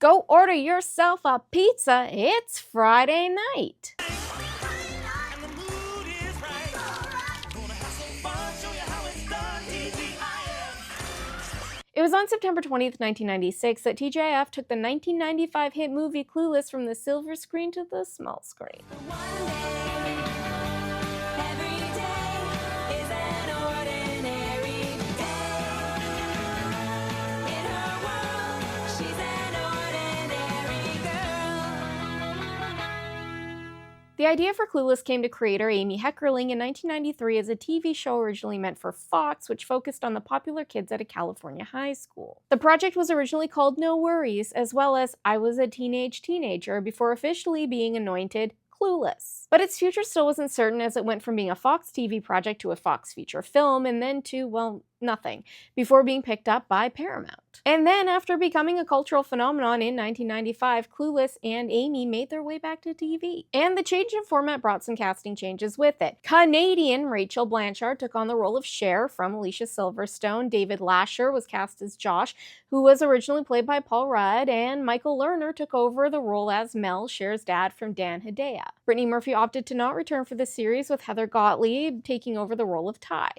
Go order yourself a pizza, it's Friday night. It was on September 20th, 1996 that TGIF took the 1995 hit movie Clueless from the silver screen to the small screen. The idea for Clueless came to creator Amy Heckerling in 1993 as a TV show originally meant for Fox, which focused on the popular kids at a California high school. The project was originally called No Worries, as well as I Was a Teenager, before officially being anointed Clueless. But its future still wasn't certain, as it went from being a Fox TV project to a Fox feature film, and then to, well, nothing, before being picked up by Paramount. And then, after becoming a cultural phenomenon in 1995, Clueless and Amy made their way back to TV. And the change in format brought some casting changes with it. Canadian Rachel Blanchard took on the role of Cher from Alicia Silverstone, David Lasher was cast as Josh, who was originally played by Paul Rudd, and Michael Lerner took over the role as Mel, Cher's dad, from Dan Hedaya. Brittany Murphy opted to not return for the series, with Heather Gottlieb taking over the role of Ty.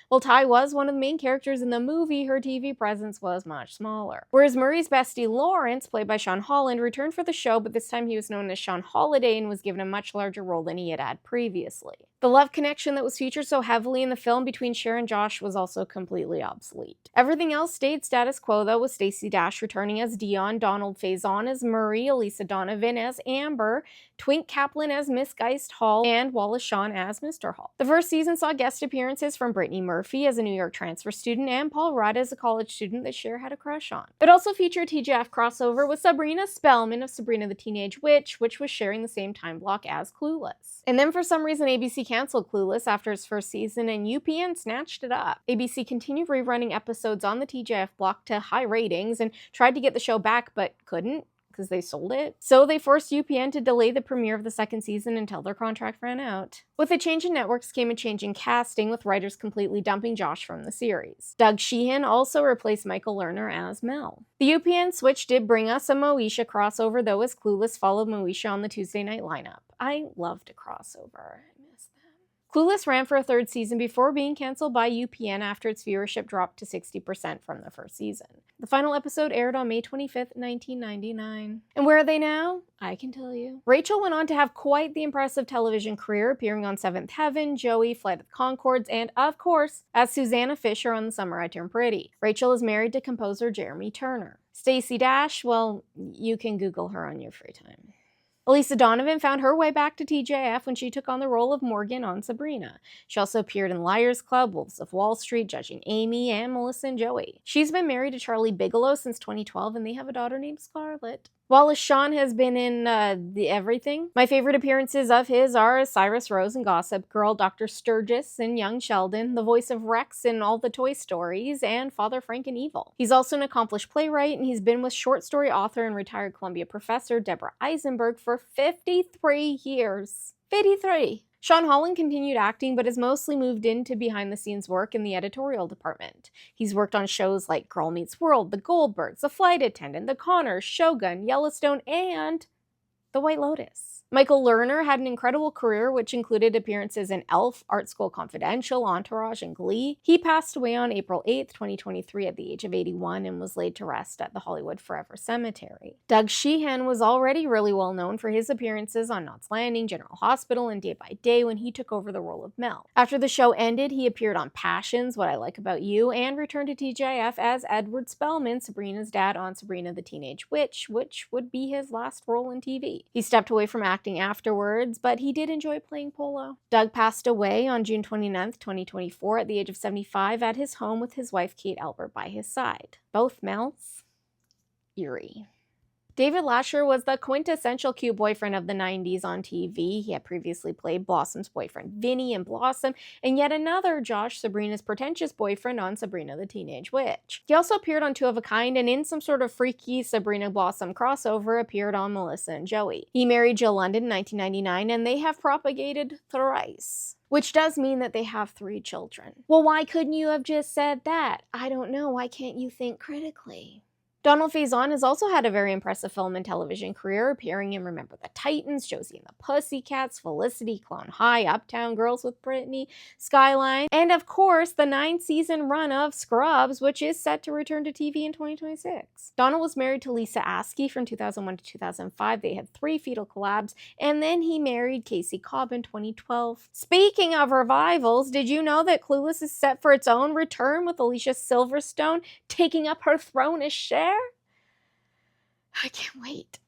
While Ty was one of the main characters in the movie, her TV presence was much smaller. Whereas Murray's bestie Lawrence, played by Sean Holland, returned for the show, but this time he was known as Sean Holiday and was given a much larger role than he had previously. The love connection that was featured so heavily in the film between Cher and Josh was also completely obsolete. Everything else stayed status quo, though, with Stacey Dash returning as Dion, Donald Faison as Murray, Elisa Donovan as Amber, Twink Kaplan as Miss Geist Hall, and Wallace Shawn as Mr. Hall. The first season saw guest appearances from Brittany Murphy as a New York transfer student and Paul Rudd as a college student that Cher had a crush on. It also featured a TGIF crossover with Sabrina Spellman of Sabrina the Teenage Witch, which was sharing the same time block as Clueless. And then for some reason ABC canceled Clueless after its first season and UPN snatched it up. ABC continued rerunning episodes on the TGIF block to high ratings and tried to get the show back but couldn't, because they sold it. So they forced UPN to delay the premiere of the second season until their contract ran out. With a change in networks came a change in casting, with writers completely dumping Josh from the series. Doug Sheehan also replaced Michael Lerner as Mel. The UPN switch did bring us a Moesha crossover, though, as Clueless followed Moesha on the Tuesday night lineup. I loved a crossover. Clueless ran for a third season before being canceled by UPN after its viewership dropped to 60% from the first season. The final episode aired on May 25th, 1999. And where are they now? I can tell you. Rachel went on to have quite the impressive television career, appearing on Seventh Heaven, Joey, Flight of the Conchords, and, of course, as Susanna Fisher on The Summer I Turned Pretty. Rachel is married to composer Jeremy Turner. Stacey Dash, well, you can Google her on your free time. Elisa Donovan found her way back to TGIF when she took on the role of Morgan on Sabrina. She also appeared in Liars Club, Wolves of Wall Street, Judging Amy, and Melissa and Joey. She's been married to Charlie Bigelow since 2012, and they have a daughter named Scarlett. Wallace Shawn has been in everything. My favorite appearances of his are Cyrus Rose in Gossip Girl, Dr. Sturgis in Young Sheldon, the voice of Rex in all the Toy Stories, and Father Frank in Evil. He's also an accomplished playwright, and he's been with short story author and retired Columbia professor Deborah Eisenberg for 53 years. 53! Sean Holland continued acting, but has mostly moved into behind-the-scenes work in the editorial department. He's worked on shows like Girl Meets World, The Goldbergs, The Flight Attendant, The Conners, Shogun, Yellowstone, and The White Lotus. Michael Lerner had an incredible career, which included appearances in Elf, Art School Confidential, Entourage, and Glee. He passed away on April 8th, 2023 at the age of 81 and was laid to rest at the Hollywood Forever Cemetery. Doug Sheehan was already really well known for his appearances on Knots Landing, General Hospital, and Day by Day when he took over the role of Mel. After the show ended, he appeared on Passions, What I Like About You, and returned to TGIF as Edward Spellman, Sabrina's dad on Sabrina the Teenage Witch, which would be his last role in TV. He stepped away from acting afterwards, but he did enjoy playing polo. Doug passed away on June 29th, 2024 at the age of 75 at his home with his wife Kate Albert by his side. Both Mels, eerie. David Lasher was the quintessential cute boyfriend of the 90s on TV. He had previously played Blossom's boyfriend Vinny in Blossom, and yet another Josh, Sabrina's pretentious boyfriend on Sabrina the Teenage Witch. He also appeared on Two of a Kind, and in some sort of freaky Sabrina Blossom crossover appeared on Melissa and Joey. He married Jill London in 1999, and they have propagated thrice. Which does mean that they have 3 children. Well, why couldn't you have just said that? I don't know. Why can't you think critically? Donald Faison has also had a very impressive film and television career, appearing in Remember the Titans, Josie and the Pussycats, Felicity, Clone High, Uptown Girls with Brittany, Skyline, and of course the 9-season run of Scrubs, which is set to return to TV in 2026. Donald was married to Lisa Askey from 2001 to 2005. They had 3 fetal collabs, and then he married Casey Cobb in 2012. Speaking of revivals, did you know that Clueless is set for its own return with Alicia Silverstone taking up her throne as Cher? I can't wait.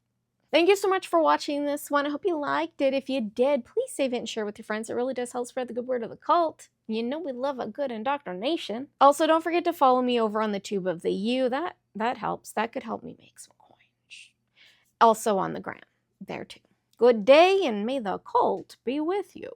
Thank you so much for watching this one. I hope you liked it. If you did, please save it and share with your friends. It really does help spread the good word of the cult. You know we love a good indoctrination. Also, don't forget to follow me over on the Tube of the U. That helps. That could help me make some coins. Also on the gram, there too. Good day, and may the cult be with you.